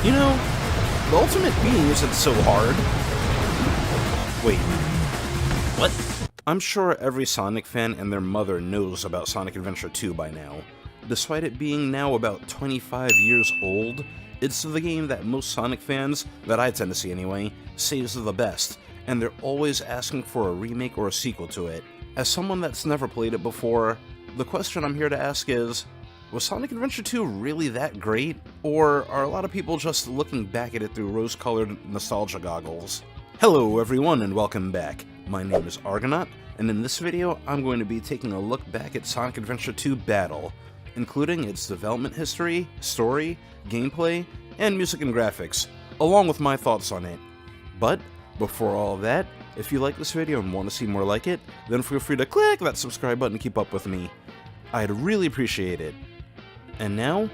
You know, the ultimate being isn't so hard. Wait, what? I'm sure every Sonic fan and their mother knows about Sonic Adventure 2 by now. Despite it being now about 25 years old, it's the game that most Sonic fans, that I tend to see anyway, say is the best, and they're always asking for a remake or a sequel to it. As someone that's never played it before, the question I'm here to ask is, was Sonic Adventure 2 really that great? Or are a lot of people just looking back at it through rose-colored nostalgia goggles? Hello everyone and welcome back. My name is Argonaut, and in this video I'm going to be taking a look back at Sonic Adventure 2 Battle, including its development history, story, gameplay, and music and graphics, along with my thoughts on it. But before all of that, if you like this video and want to see more like it, then feel free to click that subscribe button to keep up with me. I'd really appreciate it. And now,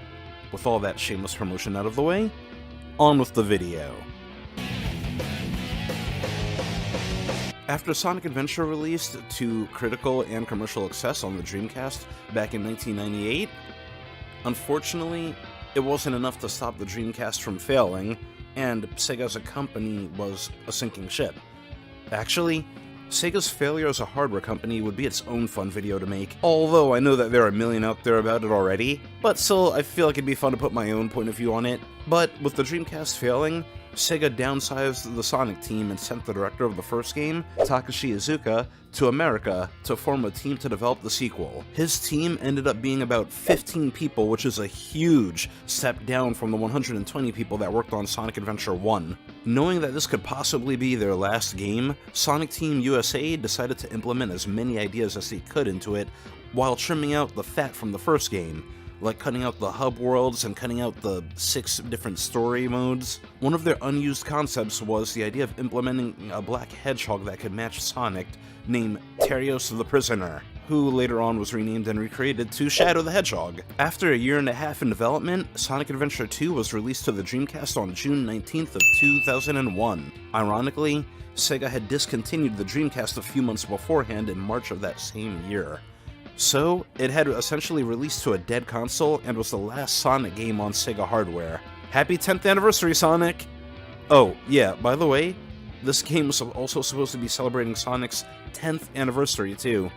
with all that shameless promotion out of the way, on with the video. After Sonic Adventure released to critical and commercial success on the Dreamcast back in 1998, unfortunately, it wasn't enough to stop the Dreamcast from failing, and Sega as a company was a sinking ship. Actually, Sega's failure as a hardware company would be its own fun video to make, although I know that there are a million out there about it already, but still I feel like it'd be fun to put my own point of view on it. But with the Dreamcast failing, Sega downsized the Sonic team and sent the director of the first game, Takashi Iizuka, to America to form a team to develop the sequel. His team ended up being about 15 people, which is a huge step down from the 120 people that worked on Sonic Adventure 1. Knowing that this could possibly be their last game, Sonic Team USA decided to implement as many ideas as they could into it, while trimming out the fat from the first game, like cutting out the hub worlds and cutting out the 6 different story modes. One of their unused concepts was the idea of implementing a black hedgehog that could match Sonic, named Terios the Prisoner, who later on was renamed and recreated to Shadow the Hedgehog. After a year and a half in development, Sonic Adventure 2 was released to the Dreamcast on June 19th of 2001. Ironically, Sega had discontinued the Dreamcast a few months beforehand in March of that same year. So, it had essentially released to a dead console and was the last Sonic game on Sega hardware. Happy 10th anniversary, Sonic! Oh, yeah, by the way, this game was also supposed to be celebrating Sonic's 10th anniversary, too.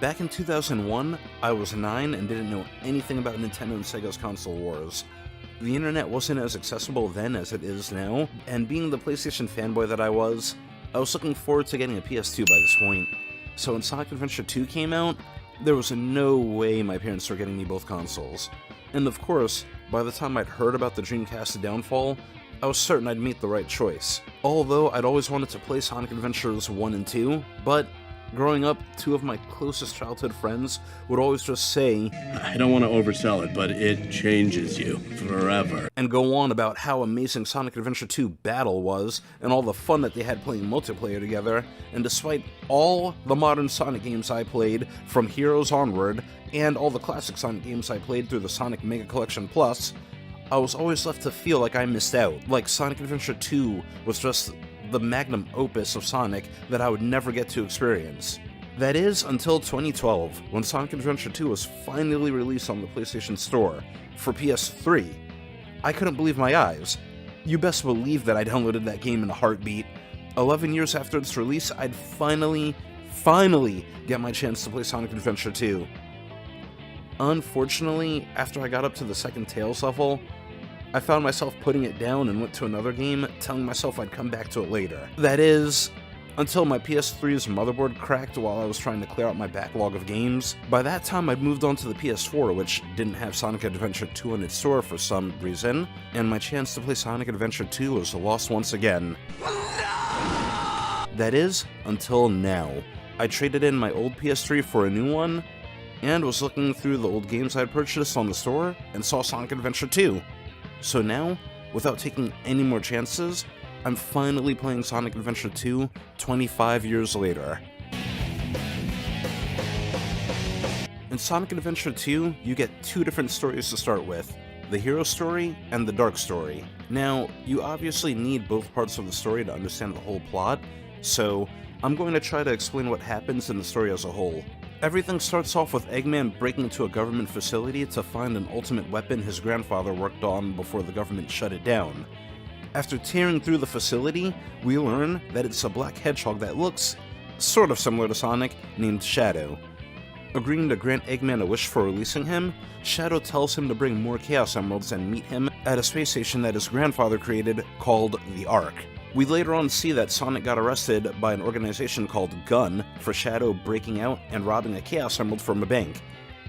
Back in 2001, I was 9 and didn't know anything about Nintendo and Sega's console wars. The internet wasn't as accessible then as it is now, and being the PlayStation fanboy that I was looking forward to getting a PS2 by this point. So when Sonic Adventure 2 came out, there was no way my parents were getting me both consoles. And of course, by the time I'd heard about the Dreamcast's downfall, I was certain I'd made the right choice. Although I'd always wanted to play Sonic Adventures 1 and 2, but growing up, 2 of my closest childhood friends would always just say, I don't want to oversell it, but it changes you forever. And go on about how amazing Sonic Adventure 2 Battle was, and all the fun that they had playing multiplayer together, and despite all the modern Sonic games I played, from Heroes onward, and all the classic Sonic games I played through the Sonic Mega Collection Plus, I was always left to feel like I missed out, like Sonic Adventure 2 was just the magnum opus of Sonic that I would never get to experience. That is, until 2012, when Sonic Adventure 2 was finally released on the PlayStation Store for PS3. I couldn't believe my eyes. You best believe that I downloaded that game in a heartbeat. 11 years after its release, I'd finally get my chance to play Sonic Adventure 2. Unfortunately, after I got up to the second Tails level, I found myself putting it down and went to another game, telling myself I'd come back to it later. That is, until my PS3's motherboard cracked while I was trying to clear out my backlog of games. By that time, I'd moved on to the PS4, which didn't have Sonic Adventure 2 in its store for some reason, and my chance to play Sonic Adventure 2 was lost once again. That is, until now. I traded in my old PS3 for a new one, and was looking through the old games I'd purchased on the store, and saw Sonic Adventure 2. So now, without taking any more chances, I'm finally playing Sonic Adventure 2 25 years later. In Sonic Adventure 2, you get 2 different stories to start with, the hero story and the dark story. Now, you obviously need both parts of the story to understand the whole plot, so I'm going to try to explain what happens in the story as a whole. Everything starts off with Eggman breaking into a government facility to find an ultimate weapon his grandfather worked on before the government shut it down. After tearing through the facility, we learn that it's a black hedgehog that looks sort of similar to Sonic, named Shadow. Agreeing to grant Eggman a wish for releasing him, Shadow tells him to bring more Chaos Emeralds and meet him at a space station that his grandfather created called the Ark. We later on see that Sonic got arrested by an organization called Gun for Shadow breaking out and robbing a Chaos Emerald from a bank,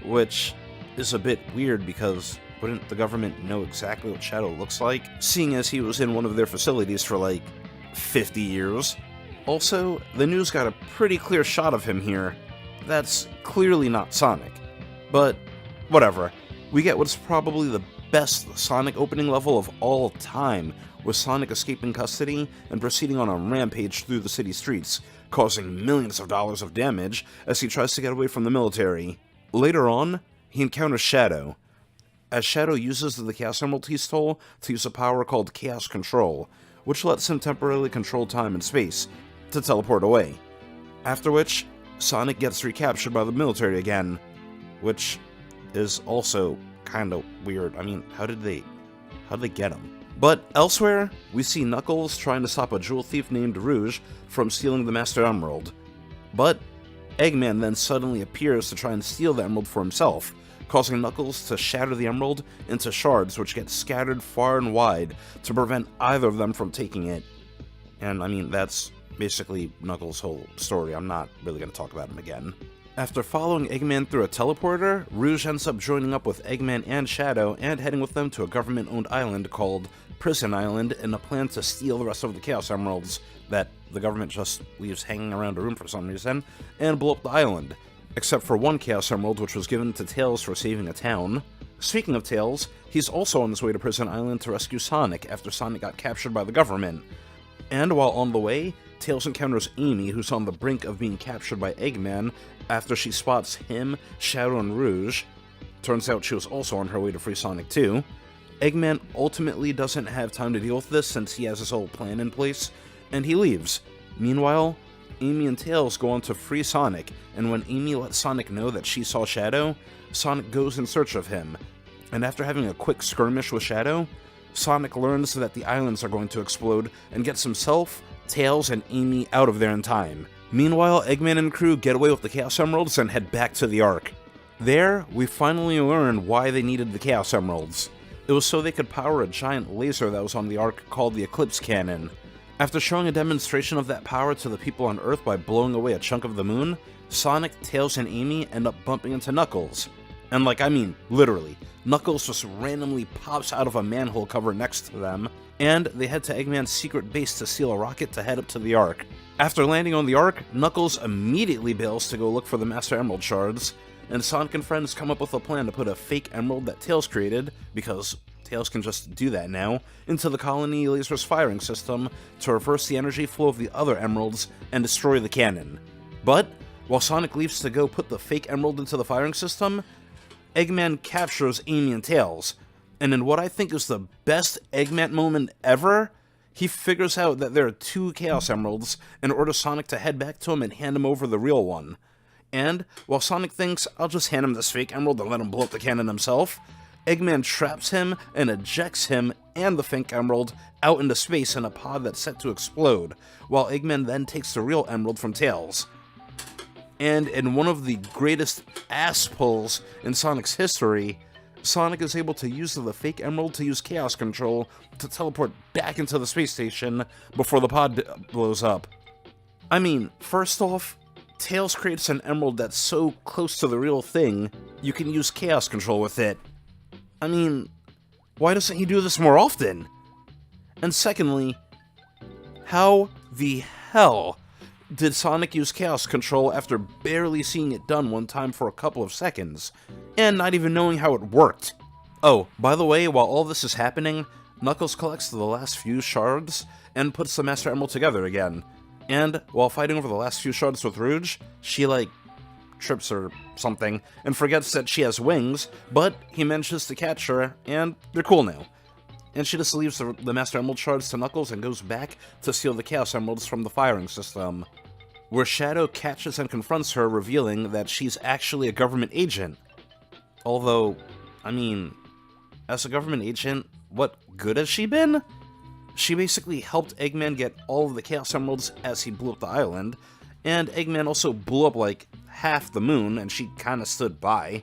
which is a bit weird because wouldn't the government know exactly what Shadow looks like, seeing as he was in one of their facilities for like 50 years? Also, the news got a pretty clear shot of him here. That's clearly not Sonic. But whatever, we get what's probably the best Sonic opening level of all time, with Sonic escaping custody and proceeding on a rampage through the city streets, causing millions of dollars of damage as he tries to get away from the military. Later on, he encounters Shadow, as Shadow uses the Chaos Emerald he stole to use a power called Chaos Control, which lets him temporarily control time and space to teleport away. After which, Sonic gets recaptured by the military again, which is also kinda weird. I mean, how did they get him? But elsewhere, we see Knuckles trying to stop a jewel thief named Rouge from stealing the Master Emerald. But Eggman then suddenly appears to try and steal the emerald for himself, causing Knuckles to shatter the emerald into shards which get scattered far and wide to prevent either of them from taking it. And I mean, that's basically Knuckles' whole story. I'm not really going to talk about him again. After following Eggman through a teleporter, Rouge ends up joining up with Eggman and Shadow and heading with them to a government-owned island called Prison Island in a plan to steal the rest of the Chaos Emeralds that the government just leaves hanging around a room for some reason, and blow up the island, except for one Chaos Emerald which was given to Tails for saving a town. Speaking of Tails, he's also on his way to Prison Island to rescue Sonic after Sonic got captured by the government. And while on the way, Tails encounters Amy, who's on the brink of being captured by Eggman after she spots him, Shadow, and Rouge. Turns out she was also on her way to free Sonic too. Eggman ultimately doesn't have time to deal with this since he has his whole plan in place, and he leaves. Meanwhile, Amy and Tails go on to free Sonic, and when Amy lets Sonic know that she saw Shadow, Sonic goes in search of him. And after having a quick skirmish with Shadow, Sonic learns that the islands are going to explode and gets himself, Tails, and Amy out of there in time. Meanwhile, Eggman and crew get away with the Chaos Emeralds and head back to the Ark. There, we finally learn why they needed the Chaos Emeralds. It was so they could power a giant laser that was on the Ark called the Eclipse Cannon. After showing a demonstration of that power to the people on Earth by blowing away a chunk of the moon, Sonic, Tails, and Amy end up bumping into Knuckles. And I mean, literally, Knuckles just randomly pops out of a manhole cover next to them, and they head to Eggman's secret base to steal a rocket to head up to the Ark. After landing on the Ark, Knuckles immediately bails to go look for the Master Emerald shards, and Sonic and friends come up with a plan to put a fake emerald that Tails created, because Tails can just do that now, into the colony laser's firing system to reverse the energy flow of the other emeralds and destroy the cannon. But, while Sonic leaves to go put the fake emerald into the firing system, Eggman captures Amy and Tails, and in what I think is the best Eggman moment ever, he figures out that there are two Chaos Emeralds and orders Sonic to head back to him and hand him over the real one. And, while Sonic thinks, I'll just hand him this fake emerald and let him blow up the cannon himself, Eggman traps him and ejects him and the fake emerald out into space in a pod that's set to explode, while Eggman then takes the real emerald from Tails. And in one of the greatest ass pulls in Sonic's history, Sonic is able to use the fake emerald to use Chaos Control to teleport back into the space station before the pod blows up. I mean, first off, Tails creates an emerald that's so close to the real thing, you can use Chaos Control with it. I mean, why doesn't he do this more often? And secondly, how the hell did Sonic use Chaos Control after barely seeing it done one time for a couple of seconds, and not even knowing how it worked? Oh, by the way, while all this is happening, Knuckles collects the last few shards and puts the Master Emerald together again. And while fighting over the last few shards with Rouge, she trips or something and forgets that she has wings, but he manages to catch her and they're cool now. And she just leaves the Master Emerald shards to Knuckles and goes back to steal the Chaos Emeralds from the firing system. where Shadow catches and confronts her, revealing that she's actually a government agent. Although, I mean, as a government agent, what good has she been? She basically helped Eggman get all of the Chaos Emeralds as he blew up the island, and Eggman also blew up like half the moon, and she kinda stood by.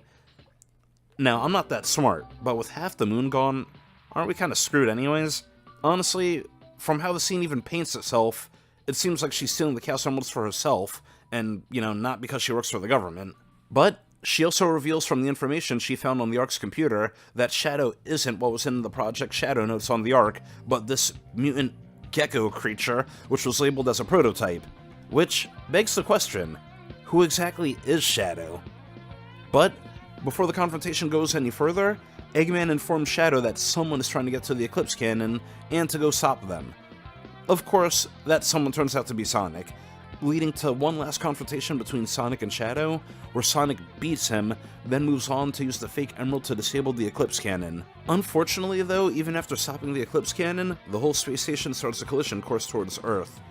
Now, I'm not that smart, but with half the moon gone, aren't we kinda screwed anyways? Honestly, from how the scene even paints itself, it seems like she's stealing the Chaos Emeralds for herself, and, not because she works for the government. But she also reveals from the information she found on the Ark's computer that Shadow isn't what was in the Project Shadow notes on the Ark, but this mutant gecko creature, which was labeled as a prototype. Which begs the question, who exactly is Shadow? But before the confrontation goes any further, Eggman informs Shadow that someone is trying to get to the Eclipse Cannon and to go stop them. Of course, that someone turns out to be Sonic, leading to one last confrontation between Sonic and Shadow, where Sonic beats him, then moves on to use the fake emerald to disable the Eclipse Cannon. Unfortunately though, even after stopping the Eclipse Cannon, the whole space station starts a collision course towards Earth.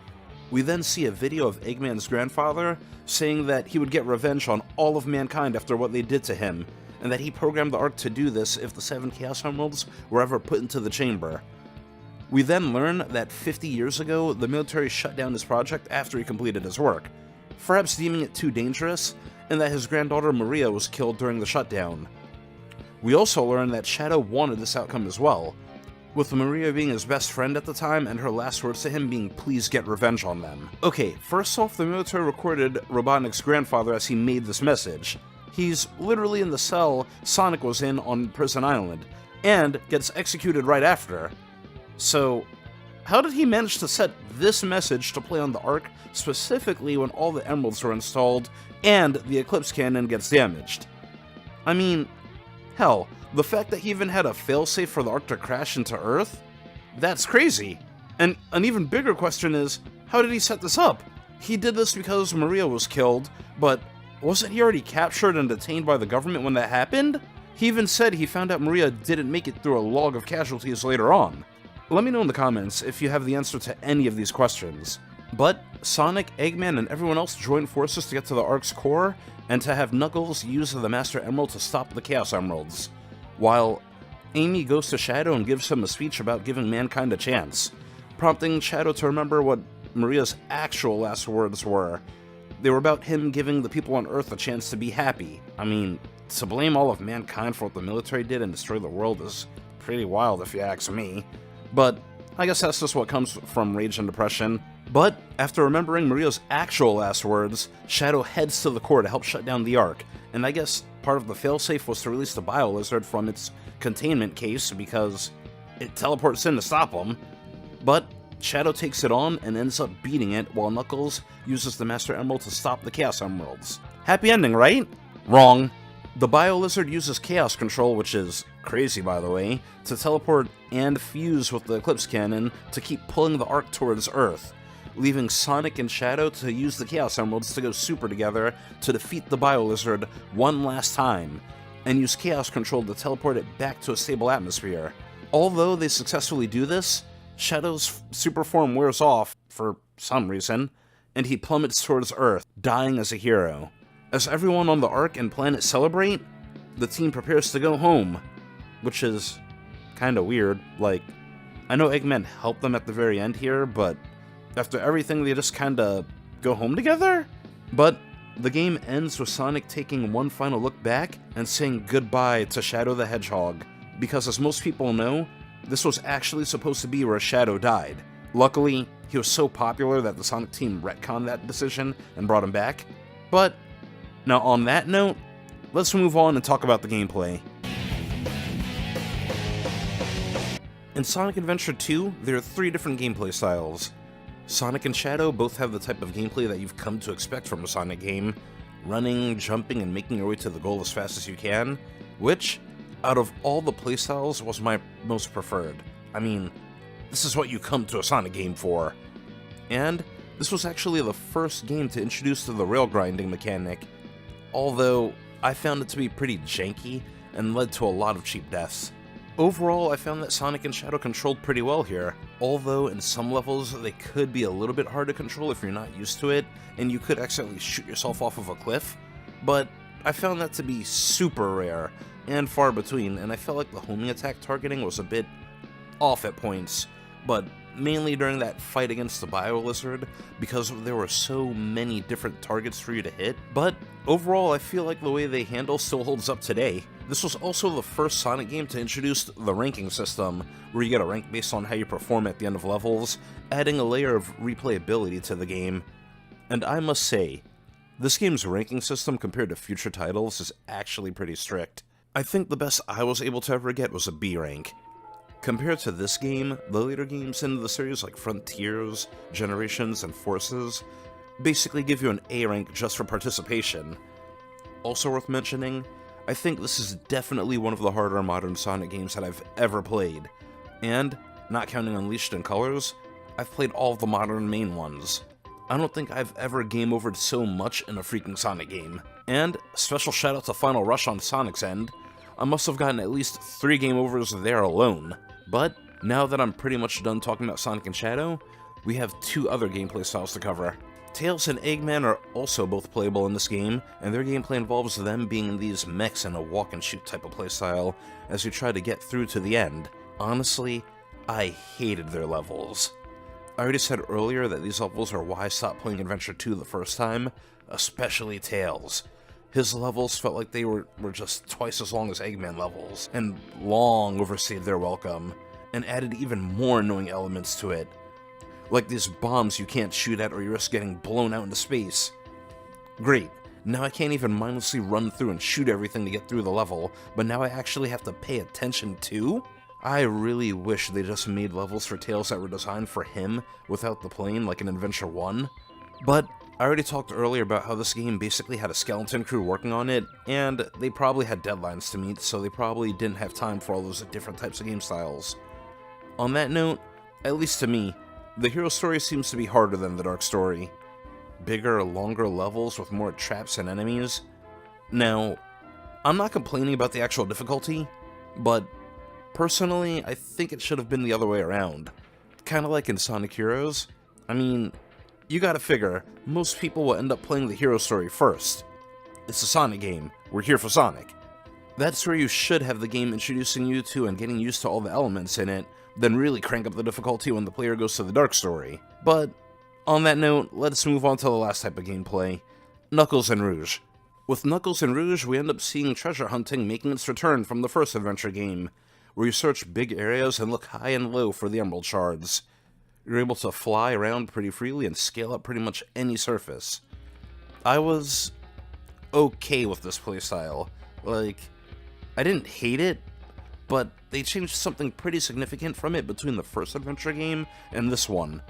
We then see a video of Eggman's grandfather saying that he would get revenge on all of mankind after what they did to him, and that he programmed the Ark to do this if the 7 Chaos Emeralds were ever put into the chamber. We then learn that 50 years ago, the military shut down his project after he completed his work, perhaps deeming it too dangerous, and that his granddaughter Maria was killed during the shutdown. We also learn that Shadow wanted this outcome as well, with Maria being his best friend at the time and her last words to him being, "Please get revenge on them." Okay, first off, the military recorded Robotnik's grandfather as he made this message. He's literally in the cell Sonic was in on Prison Island, and gets executed right after. So, how did he manage to set this message to play on the Ark specifically when all the emeralds are installed and the Eclipse Cannon gets damaged? I mean, hell, the fact that he even had a failsafe for the Ark to crash into Earth? That's crazy. And an even bigger question is, how did he set this up? He did this because Maria was killed, but wasn't he already captured and detained by the government when that happened? He even said he found out Maria didn't make it through a log of casualties later on. Let me know in the comments if you have the answer to any of these questions. But Sonic, Eggman, and everyone else join forces to get to the Ark's core, and to have Knuckles use the Master Emerald to stop the Chaos Emeralds, while Amy goes to Shadow and gives him a speech about giving mankind a chance, prompting Shadow to remember what Maria's actual last words were. They were about him giving the people on Earth a chance to be happy. I mean, to blame all of mankind for what the military did and destroy the world is pretty wild if you ask me. But I guess that's just what comes from rage and depression. But after remembering Maria's actual last words, Shadow heads to the core to help shut down the Ark, and I guess part of the failsafe was to release the Bio-Lizard from its containment case because it teleports in to stop him. But Shadow takes it on and ends up beating it while Knuckles uses the Master Emerald to stop the Chaos Emeralds. Happy ending, right? Wrong. The Bio-Lizard uses Chaos Control, which is crazy by the way, to teleport and fuse with the Eclipse Cannon to keep pulling the Ark towards Earth, leaving Sonic and Shadow to use the Chaos Emeralds to go super together to defeat the Bio-Lizard one last time, and use Chaos Control to teleport it back to a stable atmosphere. Although they successfully do this, Shadow's super form wears off for some reason, and he plummets towards Earth, dying as a hero. As everyone on the Ark and planet celebrate, the team prepares to go home, which is kinda weird. Like, I know Eggman helped them at the very end here, but after everything they just kinda go home together? But the game ends with Sonic taking one final look back and saying goodbye to Shadow the Hedgehog, because as most people know, this was actually supposed to be where Shadow died. Luckily, he was so popular that the Sonic team retconned that decision and brought him back. But now on that note, let's move on and talk about the gameplay. In Sonic Adventure 2, there are 3 different gameplay styles. Sonic and Shadow both have the type of gameplay that you've come to expect from a Sonic game, running, jumping, and making your way to the goal as fast as you can, which, out of all the playstyles, was my most preferred. I mean, this is what you come to a Sonic game for. And this was actually the first game to introduce the rail grinding mechanic, although I found it to be pretty janky and led to a lot of cheap deaths. Overall, I found that Sonic and Shadow controlled pretty well here, although in some levels they could be a little bit hard to control if you're not used to it, and you could accidentally shoot yourself off of a cliff, but I found that to be super rare and far between, and I felt like the homing attack targeting was a bit off at points, but mainly during that fight against the Bio Lizard, because there were so many different targets for you to hit. But overall, I feel like the way they handle still holds up today. This was also the first Sonic game to introduce the ranking system, where you get a rank based on how you perform at the end of levels, adding a layer of replayability to the game. And I must say, this game's ranking system compared to future titles is actually pretty strict. I think the best I was able to ever get was a B rank. Compared to this game, the later games in the series like Frontiers, Generations, and Forces basically give you an A rank just for participation. Also worth mentioning, I think this is definitely one of the harder modern Sonic games that I've ever played, and, not counting Unleashed and Colors, I've played all of the modern main ones. I don't think I've ever game overed so much in a freaking Sonic game. And, special shout out to Final Rush on Sonic's end, I must have gotten at least 3 game overs there alone. But, now that I'm pretty much done talking about Sonic and Shadow, we have 2 other gameplay styles to cover. Tails and Eggman are also both playable in this game, and their gameplay involves them being in these mechs in a walk-and-shoot type of playstyle as you try to get through to the end. Honestly, I hated their levels. I already said earlier that these levels are why I stopped playing Adventure 2 the first time, especially Tails. His levels felt like they were just twice as long as Eggman levels, and long overstayed their welcome, and added even more annoying elements to it. Like these bombs you can't shoot at or you risk getting blown out into space. Great, now I can't even mindlessly run through and shoot everything to get through the level, but now I actually have to pay attention too? I really wish they just made levels for Tails that were designed for him without the plane like in Adventure 1. But I already talked earlier about how this game basically had a skeleton crew working on it, and they probably had deadlines to meet, so they probably didn't have time for all those different types of game styles. On that note, at least to me, the hero story seems to be harder than the dark story. Bigger, longer levels with more traps and enemies. Now, I'm not complaining about the actual difficulty, but personally, I think it should have been the other way around. Kinda like in Sonic Heroes. I mean, you gotta figure, most people will end up playing the hero story first. It's a Sonic game, we're here for Sonic. That's where you should have the game introducing you to and getting used to all the elements in it, then really crank up the difficulty when the player goes to the dark story. But, on that note, let's move on to the last type of gameplay, Knuckles and Rouge. With Knuckles and Rouge, we end up seeing treasure hunting making its return from the first adventure game, where you search big areas and look high and low for the emerald shards. You're able to fly around pretty freely and scale up pretty much any surface. I was okay with this playstyle. Like, I didn't hate it, but they changed something pretty significant from it between the first adventure game and this one.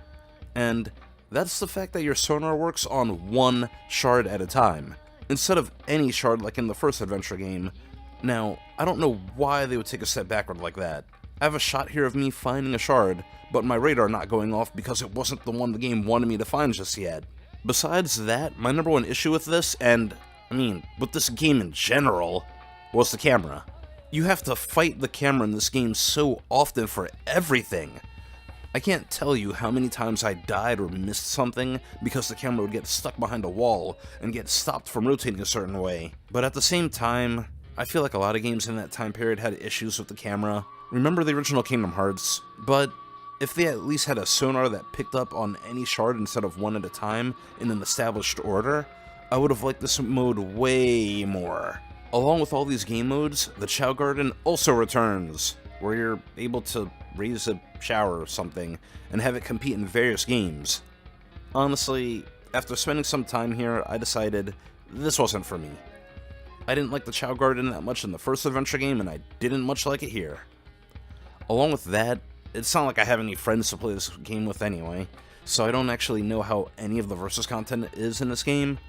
And that's the fact that your sonar works on one shard at a time, instead of any shard like in the first adventure game. Now, I don't know why they would take a step backward like that. I have a shot here of me finding a shard, but my radar not going off because it wasn't the one the game wanted me to find just yet. Besides that, my number one issue with this, and, I mean, with this game in general, was the camera. You have to fight the camera in this game so often for everything. I can't tell you how many times I died or missed something because the camera would get stuck behind a wall and get stopped from rotating a certain way. But at the same time, I feel like a lot of games in that time period had issues with the camera. Remember the original Kingdom Hearts? But if they at least had a sonar that picked up on any shard instead of one at a time in an established order, I would have liked this mode way more. Along with all these game modes, the Chow Garden also returns, where you're able to raise a shower or something and have it compete in various games. Honestly, after spending some time here, I decided this wasn't for me. I didn't like the Chow Garden that much in the first adventure game, and I didn't much like it here. Along with that, it's not like I have any friends to play this game with anyway, so I don't actually know how any of the versus content is in this game.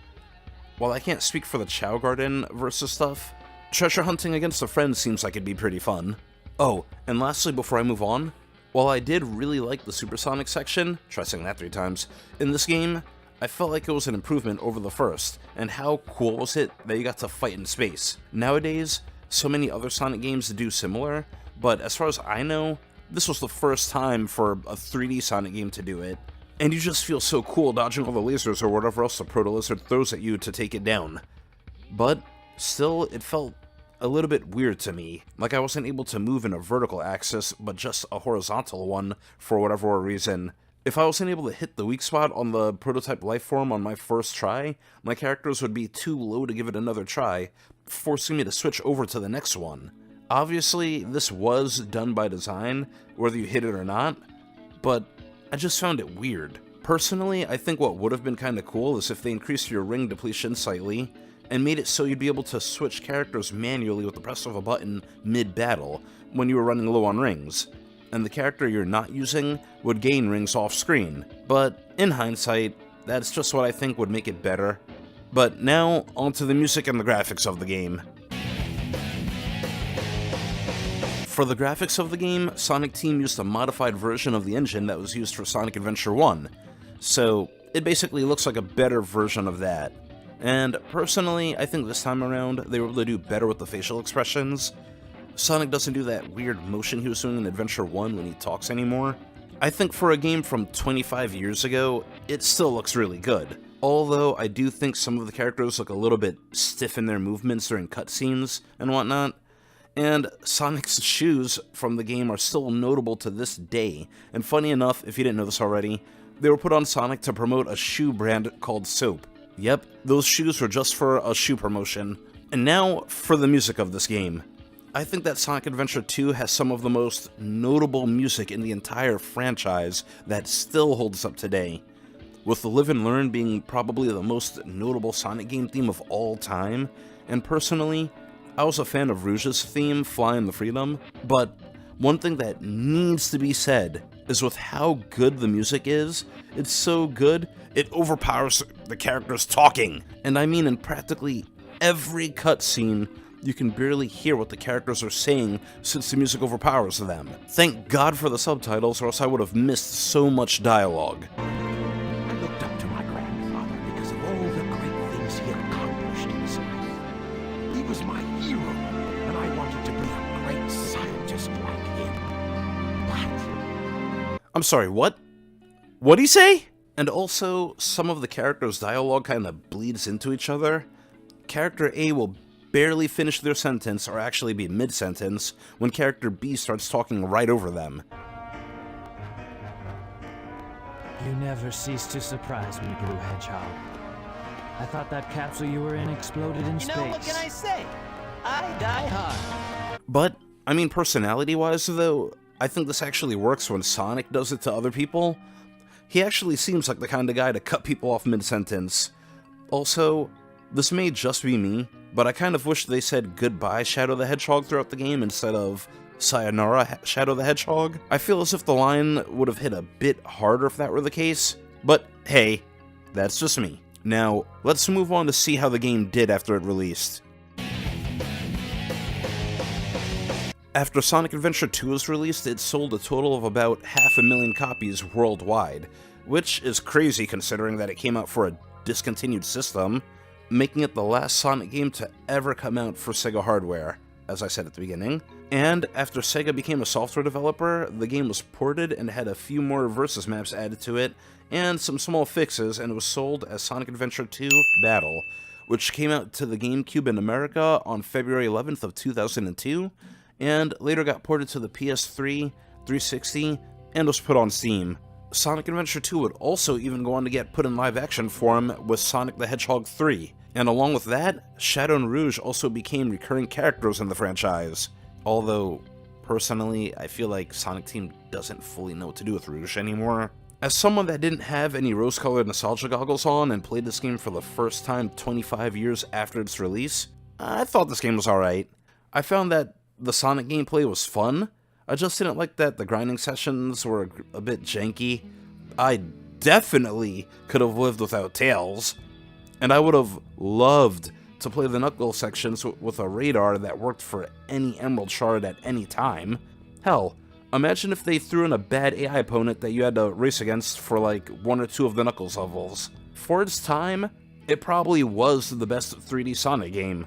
While I can't speak for the Chow Garden versus stuff, treasure hunting against a friend seems like it'd be pretty fun. Oh, and lastly before I move on, while I did really like the Supersonic section, try saying that 3 times, in this game, I felt like it was an improvement over the first, and how cool was it that you got to fight in space. Nowadays, so many other Sonic games do similar, but as far as I know, this was the first time for a 3D Sonic game to do it. And you just feel so cool dodging all the lasers or whatever else the Proto-Lizard throws at you to take it down. But still, it felt a little bit weird to me, like I wasn't able to move in a vertical axis, but just a horizontal one for whatever reason. If I wasn't able to hit the weak spot on the prototype lifeform on my first try, my characters would be too low to give it another try, forcing me to switch over to the next one. Obviously, this was done by design, whether you hit it or not, but I just found it weird. Personally, I think what would have been kinda cool is if they increased your ring depletion slightly, and made it so you'd be able to switch characters manually with the press of a button mid-battle when you were running low on rings, and the character you're not using would gain rings off-screen. But in hindsight, that's just what I think would make it better. But now, onto the music and the graphics of the game. For the graphics of the game, Sonic Team used a modified version of the engine that was used for Sonic Adventure 1, so it basically looks like a better version of that. And personally, I think this time around, they were able to do better with the facial expressions. Sonic doesn't do that weird motion he was doing in Adventure 1 when he talks anymore. I think for a game from 25 years ago, it still looks really good. Although I do think some of the characters look a little bit stiff in their movements during cutscenes and whatnot. And Sonic's shoes from the game are still notable to this day. And funny enough, if you didn't know this already, they were put on Sonic to promote a shoe brand called Soap. Yep, those shoes were just for a shoe promotion. And now, for the music of this game. I think that Sonic Adventure 2 has some of the most notable music in the entire franchise that still holds up today. With the Live and Learn being probably the most notable Sonic game theme of all time, and personally, I was a fan of Rouge's theme, Flying the Freedom, but one thing that needs to be said is with how good the music is, it's so good, it overpowers the characters talking. And I mean in practically every cutscene, you can barely hear what the characters are saying since the music overpowers them. Thank God for the subtitles, or else I would have missed so much dialogue. I looked up to my grandfather because of all the great things he accomplished in his life. He was my hero, and I wanted to be a great scientist like him. But I'm sorry, what? What'd he say? And also, some of the characters' dialogue kind of bleeds into each other. Character A will barely finish their sentence, or actually be mid-sentence, when character B starts talking right over them. You never cease to surprise me, Blue Hedgehog. I thought that capsule you were in exploded in space. You know, what can I say? I die hard. But, I mean, personality-wise, though, I think this actually works when Sonic does it to other people. He actually seems like the kind of guy to cut people off mid-sentence. Also, this may just be me, but I kind of wish they said goodbye Shadow the Hedgehog throughout the game instead of sayonara Shadow the Hedgehog. I feel as if the line would have hit a bit harder if that were the case, but hey, that's just me. Now, let's move on to see how the game did after it released. After Sonic Adventure 2 was released, it sold a total of about 500,000 copies worldwide, which is crazy considering that it came out for a discontinued system, making it the last Sonic game to ever come out for Sega hardware, as I said at the beginning. And after Sega became a software developer, the game was ported and had a few more Versus maps added to it, and some small fixes, and it was sold as Sonic Adventure 2 Battle, which came out to the GameCube in America on February 11th of 2002, and later got ported to the PS3, 360, and was put on Steam. Sonic Adventure 2 would also even go on to get put in live-action form with Sonic the Hedgehog 3, and along with that, Shadow and Rouge also became recurring characters in the franchise. Although, personally, I feel like Sonic Team doesn't fully know what to do with Rouge anymore. As someone that didn't have any rose-colored nostalgia goggles on and played this game for the first time 25 years after its release, I thought this game was alright. I found that the Sonic gameplay was fun. I just didn't like that the grinding sessions were a bit janky. I definitely could have lived without Tails. And I would have loved to play the Knuckles sections with a radar that worked for any Emerald Shard at any time. Hell, imagine if they threw in a bad AI opponent that you had to race against for like 1 or 2 of the Knuckles levels. For its time, it probably was the best 3D Sonic game.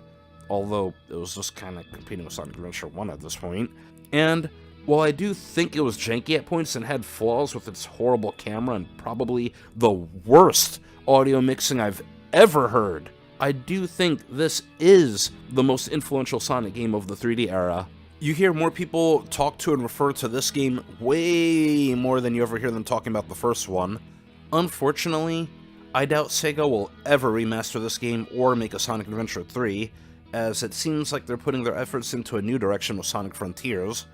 although it was just kind of competing with Sonic Adventure 1 at this point. And while I do think it was janky at points and had flaws with its horrible camera and probably the worst audio mixing I've ever heard, I do think this is the most influential Sonic game of the 3D era. You hear more people talk to and refer to this game way more than you ever hear them talking about the first one. Unfortunately, I doubt Sega will ever remaster this game or make a Sonic Adventure 3, as it seems like they're putting their efforts into a new direction with Sonic Frontiers.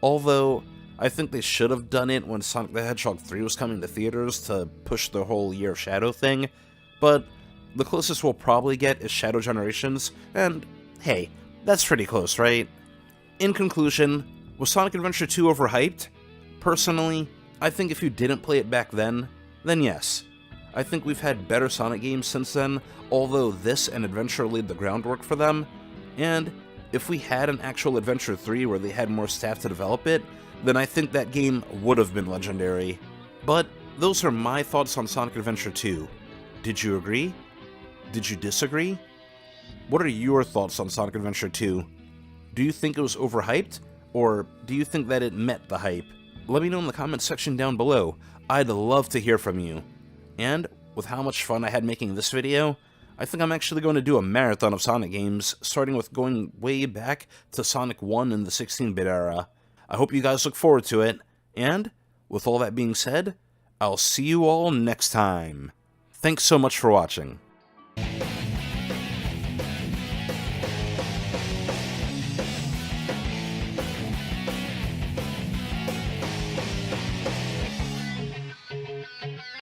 Although, I think they should have done it when Sonic the Hedgehog 3 was coming to theaters to push the whole Year of Shadow thing, but the closest we'll probably get is Shadow Generations, and hey, that's pretty close, right? In conclusion, was Sonic Adventure 2 overhyped? Personally, I think if you didn't play it back then yes. I think we've had better Sonic games since then, although this and Adventure laid the groundwork for them, and if we had an actual Adventure 3 where they had more staff to develop it, then I think that game would have been legendary. But those are my thoughts on Sonic Adventure 2. Did you agree? Did you disagree? What are your thoughts on Sonic Adventure 2? Do you think it was overhyped, or do you think that it met the hype? Let me know in the comments section down below. I'd love to hear from you. And with how much fun I had making this video, I think I'm actually going to do a marathon of Sonic games, starting with going way back to Sonic 1 in the 16-bit era. I hope you guys look forward to it, and with all that being said, I'll see you all next time. Thanks so much for watching.